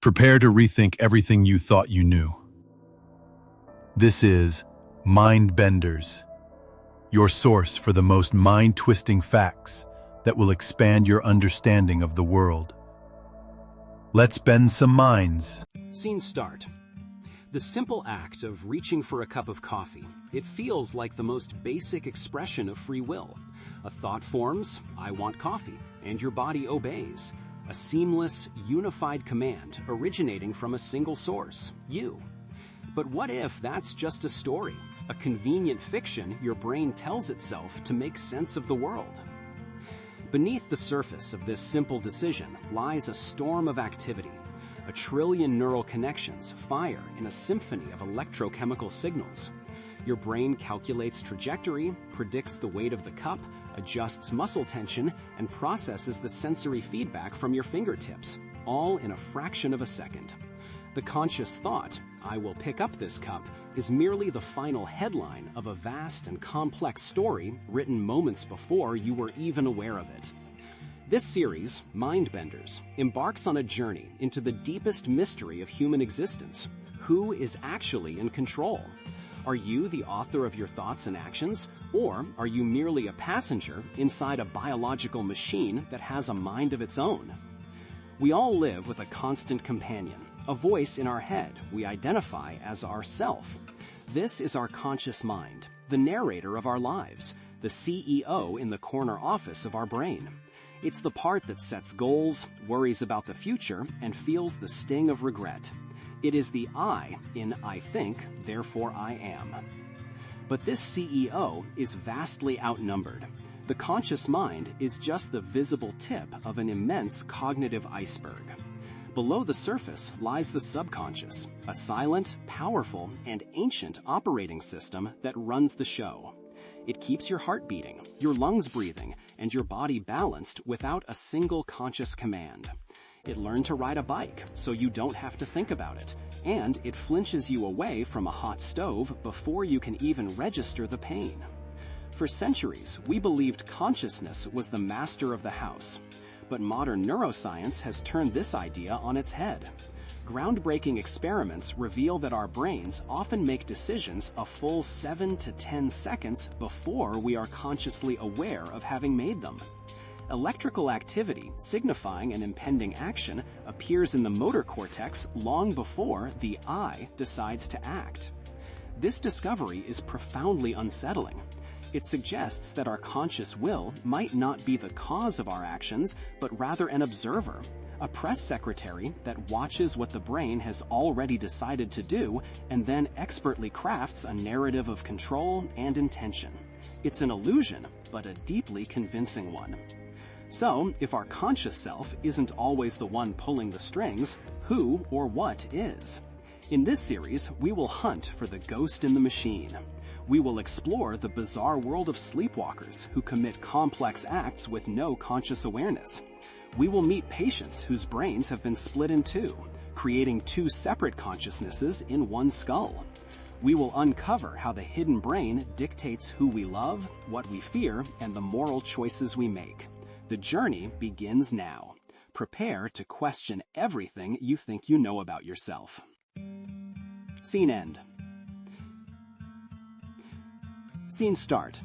Prepare to rethink everything you thought you knew. This is Mind Benders, your source for the most mind-twisting facts that will expand your understanding of the world. Let's bend some minds. Scene start. The simple act of reaching for a cup of coffee. It feels like the most basic expression of free will. A thought forms, I want coffee, and your body obeys. A seamless, unified command originating from a single source, you. But what if that's just a story, a convenient fiction your brain tells itself to make sense of the world? Beneath the surface of this simple decision lies a storm of activity. A trillion neural connections fire in a symphony of electrochemical signals. Your brain calculates trajectory, predicts the weight of the cup, adjusts muscle tension, and processes the sensory feedback from your fingertips, all in a fraction of a second. The conscious thought, I will pick up this cup, is merely the final headline of a vast and complex story written moments before you were even aware of it. This series, Mind Benders, embarks on a journey into the deepest mystery of human existence. Who is actually in control? Are you the author of your thoughts and actions, or are you merely a passenger inside a biological machine that has a mind of its own? We all live with a constant companion, a voice in our head we identify as ourself. This is our conscious mind, the narrator of our lives, the CEO in the corner office of our brain. It's the part that sets goals, worries about the future, and feels the sting of regret. It is the I in I think, therefore I am. But this CEO is vastly outnumbered. The conscious mind is just the visible tip of an immense cognitive iceberg. Below the surface lies the subconscious, a silent, powerful, and ancient operating system that runs the show. It keeps your heart beating, your lungs breathing, and your body balanced without a single conscious command. It learned to ride a bike so you don't have to think about it, and it flinches you away from a hot stove before you can even register the pain. For centuries, we believed consciousness was the master of the house, but modern neuroscience has turned this idea on its head. Groundbreaking experiments reveal that our brains often make decisions a full 7 to 10 seconds before we are consciously aware of having made them. Electrical activity signifying an impending action appears in the motor cortex long before the I decides to act. This discovery is profoundly unsettling. It suggests that our conscious will might not be the cause of our actions, but rather an observer, a press secretary that watches what the brain has already decided to do and then expertly crafts a narrative of control and intention. It's an illusion, but a deeply convincing one. So, if our conscious self isn't always the one pulling the strings, who or what is? In this series, we will hunt for the ghost in the machine. We will explore the bizarre world of sleepwalkers who commit complex acts with no conscious awareness. We will meet patients whose brains have been split in two, creating two separate consciousnesses in one skull. We will uncover how the hidden brain dictates who we love, what we fear, and the moral choices we make. The journey begins now. Prepare to question everything you think you know about yourself. Scene end. Scene start.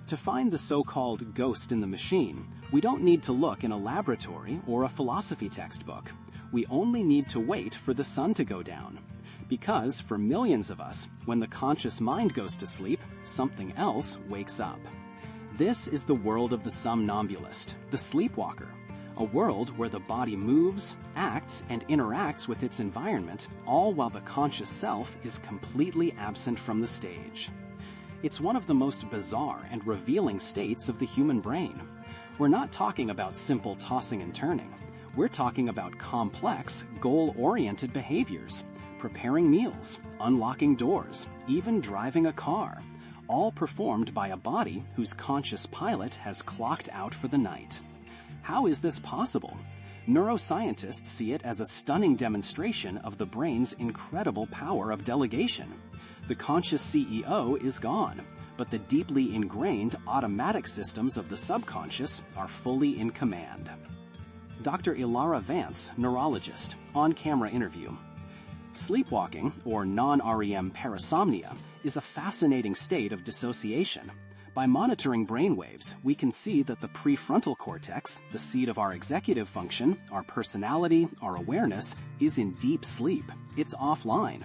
To find the so-called ghost in the machine, we don't need to look in a laboratory or a philosophy textbook. We only need to wait for the sun to go down. Because for millions of us, when the conscious mind goes to sleep, something else wakes up. This is the world of the somnambulist, the sleepwalker, a world where the body moves, acts, and interacts with its environment, all while the conscious self is completely absent from the stage. It's one of the most bizarre and revealing states of the human brain. We're not talking about simple tossing and turning. We're talking about complex, goal-oriented behaviors, preparing meals, unlocking doors, even driving a car, all performed by a body whose conscious pilot has clocked out for the night. How is this possible? Neuroscientists see it as a stunning demonstration of the brain's incredible power of delegation. The conscious CEO is gone, but the deeply ingrained automatic systems of the subconscious are fully in command. Dr. Ilara Vance, neurologist, on-camera interview. Sleepwalking, or non-REM parasomnia, is a fascinating state of dissociation. By monitoring brainwaves, we can see that the prefrontal cortex, the seat of our executive function, our personality, our awareness, is in deep sleep. It's offline.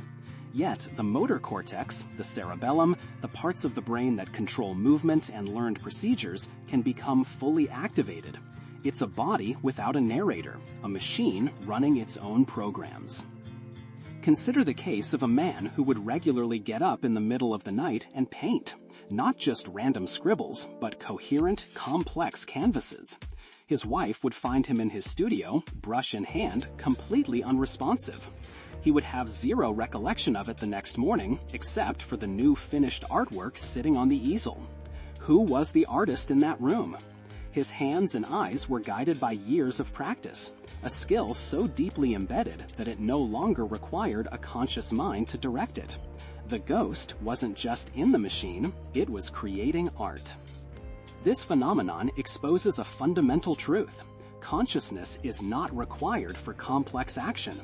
Yet, the motor cortex, the cerebellum, the parts of the brain that control movement and learned procedures, can become fully activated. It's a body without a narrator, a machine running its own programs. Consider the case of a man who would regularly get up in the middle of the night and paint. Not just random scribbles, but coherent, complex canvases. His wife would find him in his studio, brush in hand, completely unresponsive. He would have zero recollection of it the next morning, except for the new finished artwork sitting on the easel. Who was the artist in that room? His hands and eyes were guided by years of practice, a skill so deeply embedded that it no longer required a conscious mind to direct it. The ghost wasn't just in the machine, it was creating art. This phenomenon exposes a fundamental truth. Consciousness is not required for complex action.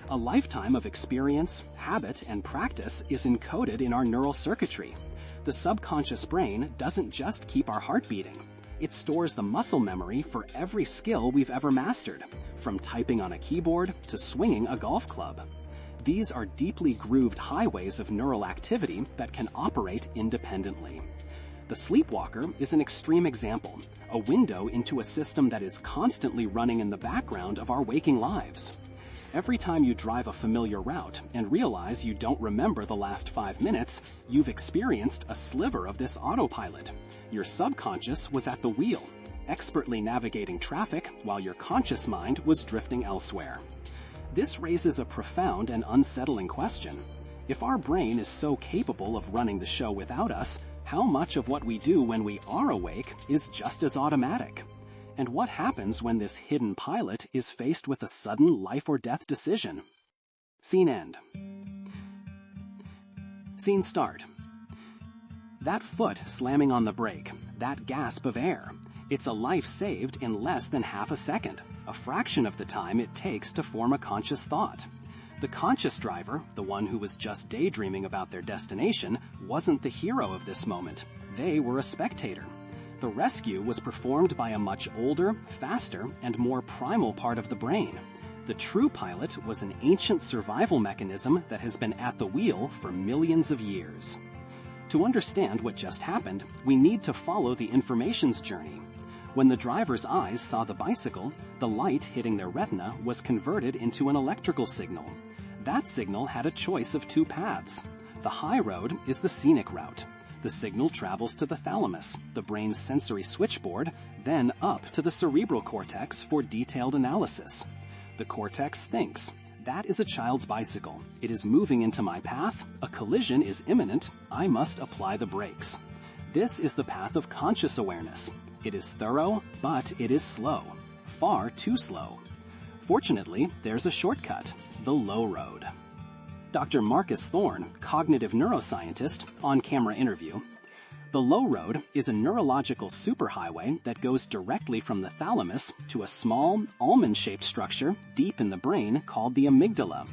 A lifetime of experience, habit, and practice is encoded in our neural circuitry. The subconscious brain doesn't just keep our heart beating. It stores the muscle memory for every skill we've ever mastered, from typing on a keyboard to swinging a golf club. These are deeply grooved highways of neural activity that can operate independently. The sleepwalker is an extreme example, a window into a system that is constantly running in the background of our waking lives. Every time you drive a familiar route and realize you don't remember the last 5 minutes, you've experienced a sliver of this autopilot. Your subconscious was at the wheel, expertly navigating traffic while your conscious mind was drifting elsewhere. This raises a profound and unsettling question. If our brain is so capable of running the show without us, how much of what we do when we are awake is just as automatic? And what happens when this hidden pilot is faced with a sudden life-or-death decision? Scene end. Scene start. That foot slamming on the brake, that gasp of air. It's a life saved in less than half a second, a fraction of the time it takes to form a conscious thought. The conscious driver, the one who was just daydreaming about their destination, wasn't the hero of this moment. They were a spectator. The rescue was performed by a much older, faster, and more primal part of the brain. The true pilot was an ancient survival mechanism that has been at the wheel for millions of years. To understand what just happened, we need to follow the information's journey. When the driver's eyes saw the bicycle, the light hitting their retina was converted into an electrical signal. That signal had a choice of 2 paths. The high road is the scenic route. The signal travels to the thalamus, the brain's sensory switchboard, then up to the cerebral cortex for detailed analysis. The cortex thinks, that is a child's bicycle. It is moving into my path. A collision is imminent. I must apply the brakes. This is the path of conscious awareness. It is thorough, but it is slow. Far too slow. Fortunately, there's a shortcut, the low road. Dr. Marcus Thorne, cognitive neuroscientist, on-camera interview. The low road is a neurological superhighway that goes directly from the thalamus to a small, almond-shaped structure deep in the brain called the amygdala.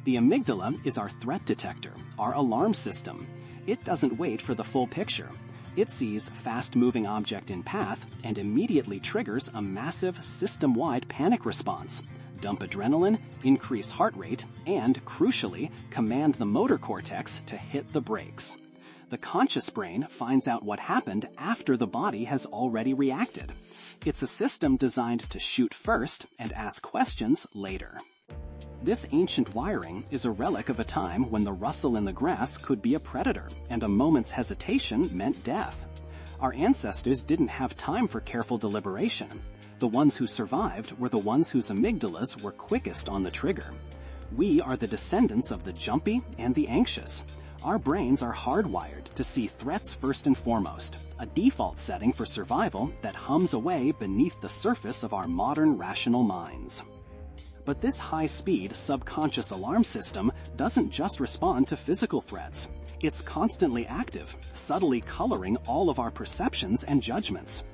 The amygdala is our threat detector, our alarm system. It doesn't wait for the full picture. It sees fast-moving object in path and immediately triggers a massive system-wide panic response. Dump adrenaline, increase heart rate, and, crucially, command the motor cortex to hit the brakes. The conscious brain finds out what happened after the body has already reacted. It's a system designed to shoot first and ask questions later. This ancient wiring is a relic of a time when the rustle in the grass could be a predator, and a moment's hesitation meant death. Our ancestors didn't have time for careful deliberation. The ones who survived were the ones whose amygdalas were quickest on the trigger. We are the descendants of the jumpy and the anxious. Our brains are hardwired to see threats first and foremost, a default setting for survival that hums away beneath the surface of our modern rational minds. But this high-speed subconscious alarm system doesn't just respond to physical threats. It's constantly active, subtly coloring all of our perceptions and judgments.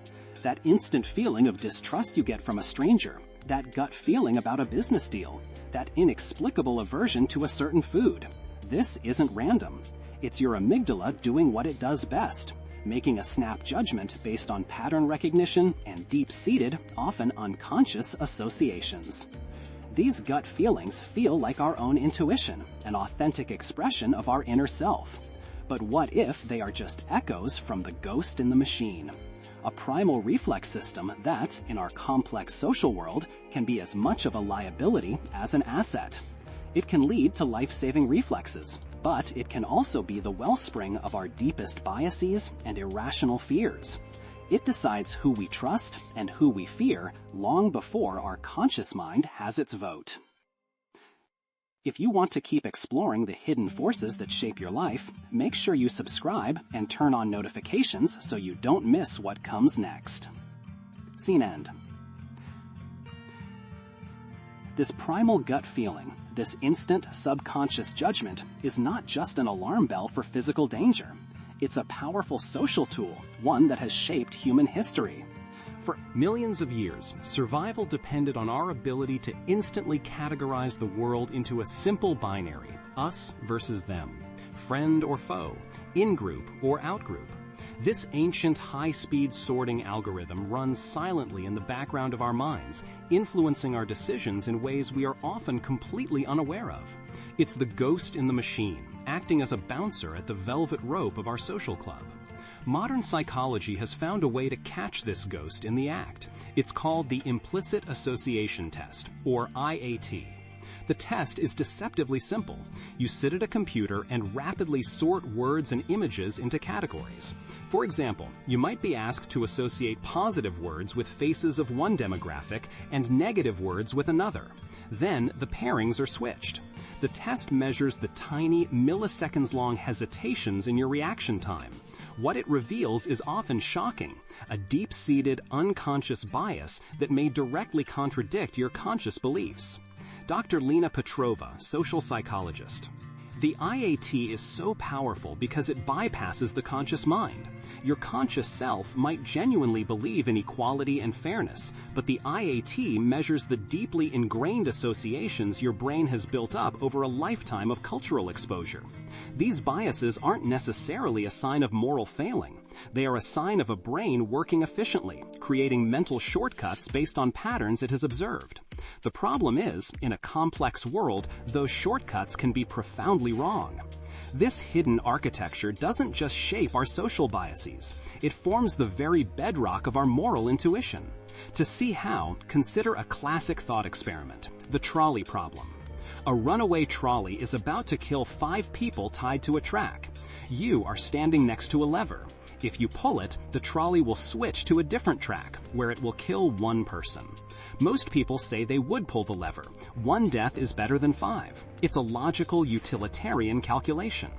That instant feeling of distrust you get from a stranger, that gut feeling about a business deal, that inexplicable aversion to a certain food. This isn't random. It's your amygdala doing what it does best, making a snap judgment based on pattern recognition and deep-seated, often unconscious associations. These gut feelings feel like our own intuition, an authentic expression of our inner self. But what if they are just echoes from the ghost in the machine? A primal reflex system that, in our complex social world, can be as much of a liability as an asset. It can lead to life-saving reflexes, but it can also be the wellspring of our deepest biases and irrational fears. It decides who we trust and who we fear long before our conscious mind has its vote. If you want to keep exploring the hidden forces that shape your life, make sure you subscribe and turn on notifications so you don't miss what comes next. Scene end. This primal gut feeling, this instant subconscious judgment, is not just an alarm bell for physical danger. It's a powerful social tool, one that has shaped human history. For millions of years, survival depended on our ability to instantly categorize the world into a simple binary, us versus them, friend or foe, in-group or out-group. This ancient high-speed sorting algorithm runs silently in the background of our minds, influencing our decisions in ways we are often completely unaware of. It's the ghost in the machine, acting as a bouncer at the velvet rope of our social club. Modern psychology has found a way to catch this ghost in the act. It's called the Implicit Association Test, or IAT. The test is deceptively simple. You sit at a computer and rapidly sort words and images into categories. For example, you might be asked to associate positive words with faces of one demographic and negative words with another. Then the pairings are switched. The test measures the tiny, milliseconds-long hesitations in your reaction time. What it reveals is often shocking, a deep-seated, unconscious bias that may directly contradict your conscious beliefs. Dr. Lena Petrova, social psychologist. The IAT is so powerful because it bypasses the conscious mind. Your conscious self might genuinely believe in equality and fairness, but the IAT measures the deeply ingrained associations your brain has built up over a lifetime of cultural exposure. These biases aren't necessarily a sign of moral failing. They are a sign of a brain working efficiently, creating mental shortcuts based on patterns it has observed. The problem is, in a complex world, those shortcuts can be profoundly wrong. This hidden architecture doesn't just shape our social biases. It forms the very bedrock of our moral intuition. To see how, consider a classic thought experiment, the trolley problem. A runaway trolley is about to kill 5 people tied to a track. You are standing next to a lever. If you pull it, the trolley will switch to a different track, where it will kill 1 person. Most people say they would pull the lever. 1 death is better than 5. It's a logical, utilitarian calculation.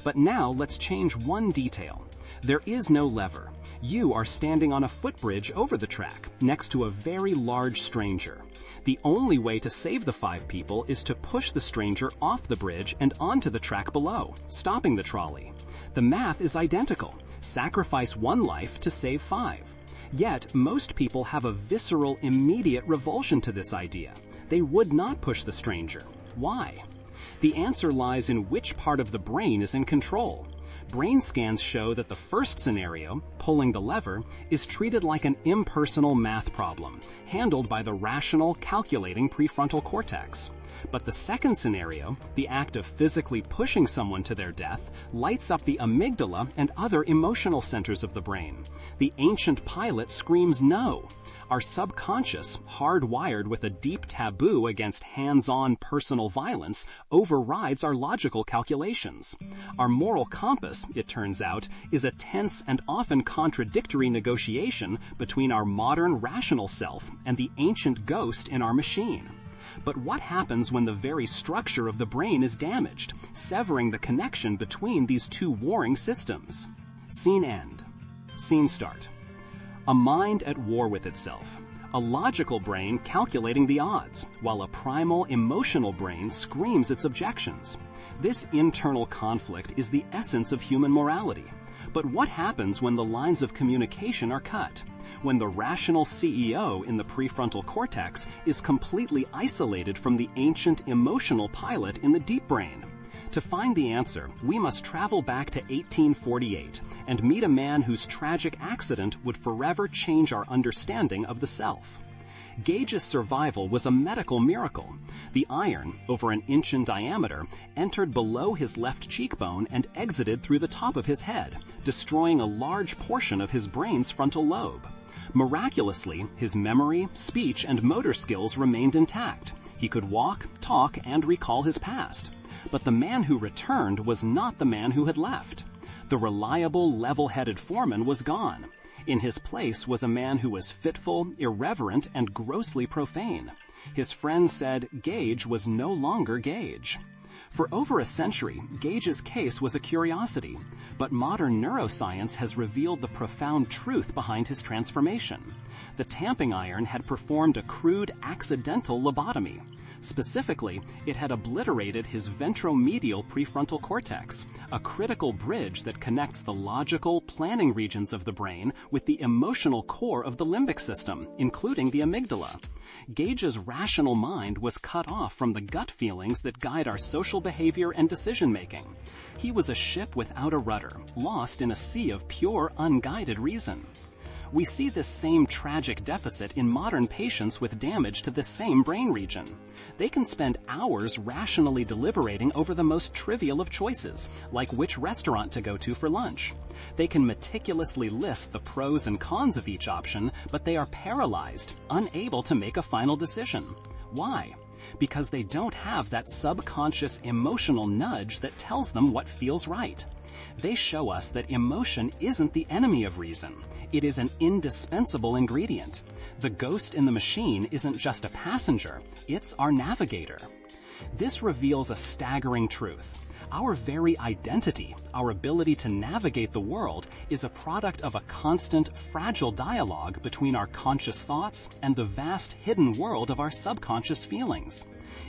But now let's change one detail. There is no lever. You are standing on a footbridge over the track, next to a very large stranger. The only way to save the 5 people is to push the stranger off the bridge and onto the track below, stopping the trolley. The math is identical. Sacrifice 1 life to save 5. Yet, most people have a visceral, immediate revulsion to this idea. They would not push the stranger. Why? The answer lies in which part of the brain is in control. Brain scans show that the first scenario, pulling the lever, is treated like an impersonal math problem, handled by the rational, calculating prefrontal cortex. But the second scenario, the act of physically pushing someone to their death, lights up the amygdala and other emotional centers of the brain. The ancient pilot screams no. Our subconscious, hardwired with a deep taboo against hands-on personal violence, overrides our logical calculations. Our moral compass, it turns out, is a tense and often contradictory negotiation between our modern rational self and the ancient ghost in our machine. But what happens when the very structure of the brain is damaged, severing the connection between these 2 warring systems? Scene end. Scene start. A mind at war with itself. A logical brain calculating the odds, while a primal, emotional brain screams its objections. This internal conflict is the essence of human morality. But what happens when the lines of communication are cut? When the rational CEO in the prefrontal cortex is completely isolated from the ancient emotional pilot in the deep brain? To find the answer, we must travel back to 1848 and meet a man whose tragic accident would forever change our understanding of the self. Gage's survival was a medical miracle. The iron, over an inch in diameter, entered below his left cheekbone and exited through the top of his head, destroying a large portion of his brain's frontal lobe. Miraculously, his memory, speech, and motor skills remained intact. He could walk, talk, and recall his past. But the man who returned was not the man who had left. The reliable, level-headed foreman was gone. In his place was a man who was fitful, irreverent, and grossly profane. His friends said Gage was no longer Gage. For over a century, Gage's case was a curiosity, but modern neuroscience has revealed the profound truth behind his transformation. The tamping iron had performed a crude, accidental lobotomy. Specifically, it had obliterated his ventromedial prefrontal cortex, a critical bridge that connects the logical, planning regions of the brain with the emotional core of the limbic system, including the amygdala. Gage's rational mind was cut off from the gut feelings that guide our social behavior and decision-making. He was a ship without a rudder, lost in a sea of pure, unguided reason. We see this same tragic deficit in modern patients with damage to the same brain region. They can spend hours rationally deliberating over the most trivial of choices, like which restaurant to go to for lunch. They can meticulously list the pros and cons of each option, but they are paralyzed, unable to make a final decision. Why? Because they don't have that subconscious emotional nudge that tells them what feels right. They show us that emotion isn't the enemy of reason. It is an indispensable ingredient. The ghost in the machine isn't just a passenger, it's our navigator. This reveals a staggering truth. Our very identity, our ability to navigate the world, is a product of a constant, fragile dialogue between our conscious thoughts and the vast hidden world of our subconscious feelings.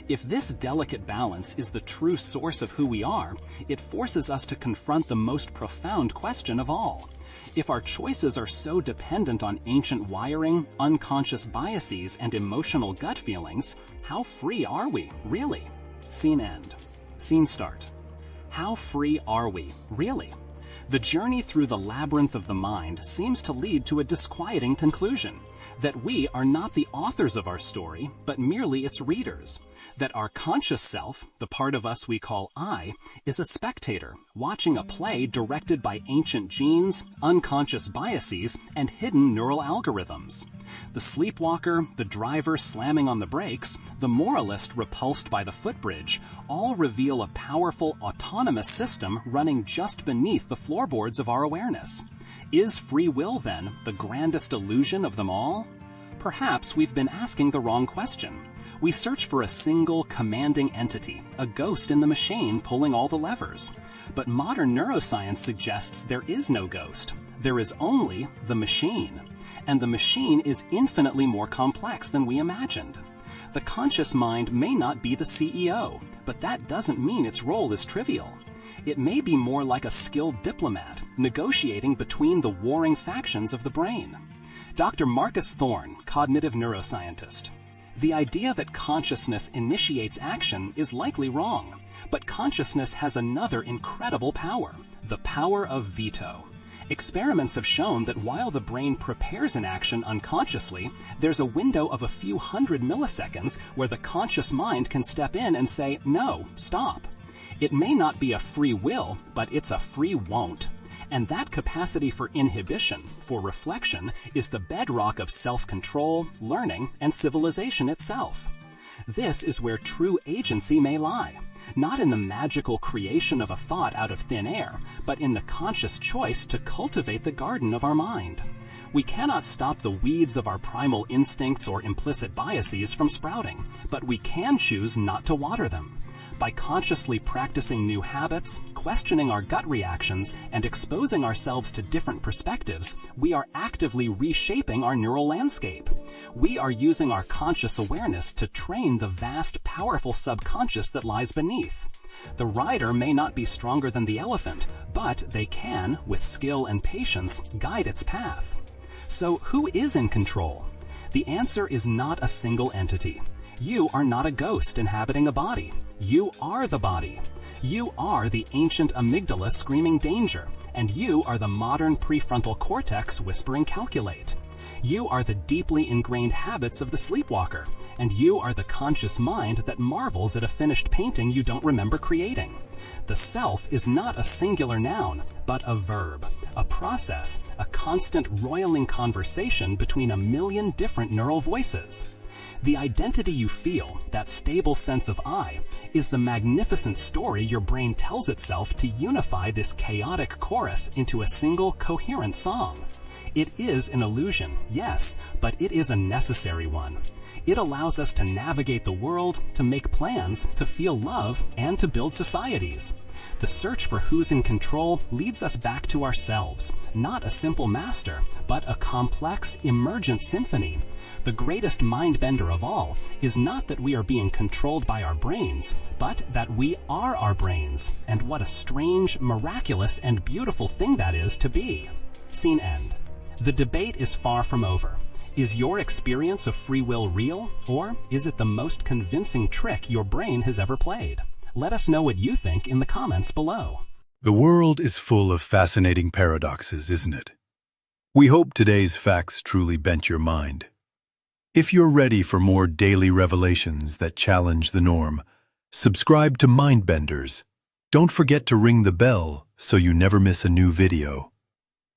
If this delicate balance is the true source of who we are, it forces us to confront the most profound question of all. If our choices are so dependent on ancient wiring, unconscious biases, and emotional gut feelings, how free are we, really? Scene end. Scene start. How free are we, really? The journey through the labyrinth of the mind seems to lead to a disquieting conclusion, that we are not the authors of our story, but merely its readers. That our conscious self, the part of us we call I, is a spectator, watching a play directed by ancient genes, unconscious biases, and hidden neural algorithms. The sleepwalker, the driver slamming on the brakes, the moralist repulsed by the footbridge, all reveal a powerful, autonomous system running just beneath the floorboards of our awareness. Is free will, then, the grandest illusion of them all? Perhaps we've been asking the wrong question. We search for a single, commanding entity, a ghost in the machine pulling all the levers. But modern neuroscience suggests there is no ghost. There is only the machine. And the machine is infinitely more complex than we imagined. The conscious mind may not be the CEO, but that doesn't mean its role is trivial. It may be more like a skilled diplomat, negotiating between the warring factions of the brain. Dr. Marcus Thorne, cognitive neuroscientist. The idea that consciousness initiates action is likely wrong, but consciousness has another incredible power, the power of veto. Experiments have shown that while the brain prepares an action unconsciously, there's a window of a few hundred milliseconds where the conscious mind can step in and say, "No, stop." It may not be a free will, but it's a free won't. And that capacity for inhibition, for reflection, is the bedrock of self-control, learning, and civilization itself. This is where true agency may lie, not in the magical creation of a thought out of thin air, but in the conscious choice to cultivate the garden of our mind. We cannot stop the weeds of our primal instincts or implicit biases from sprouting, but we can choose not to water them. By consciously practicing new habits, questioning our gut reactions, and exposing ourselves to different perspectives, we are actively reshaping our neural landscape. We are using our conscious awareness to train the vast, powerful subconscious that lies beneath. The rider may not be stronger than the elephant, but they can, with skill and patience, guide its path. So who is in control? The answer is not a single entity. You are not a ghost inhabiting a body. You are the body. You are the ancient amygdala screaming danger, and you are the modern prefrontal cortex whispering calculate. You are the deeply ingrained habits of the sleepwalker, and you are the conscious mind that marvels at a finished painting you don't remember creating. The self is not a singular noun, but a verb, a process, a constant roiling conversation between a million different neural voices. The identity you feel, that stable sense of I, is the magnificent story your brain tells itself to unify this chaotic chorus into a single coherent song. It is an illusion, yes, but it is a necessary one. It allows us to navigate the world, to make plans, to feel love, and to build societies. The search for who's in control leads us back to ourselves, not a simple master, but a complex, emergent symphony. The greatest mind-bender of all is not that we are being controlled by our brains, but that we are our brains, and what a strange, miraculous, and beautiful thing that is to be. Scene end. The debate is far from over. Is your experience of free will real, or is it the most convincing trick your brain has ever played? Let us know what you think in the comments below. The world is full of fascinating paradoxes, isn't it? We hope today's facts truly bent your mind. If you're ready for more daily revelations that challenge the norm, subscribe to Mindbenders. Don't forget to ring the bell so you never miss a new video.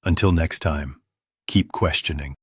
Until next time, keep questioning.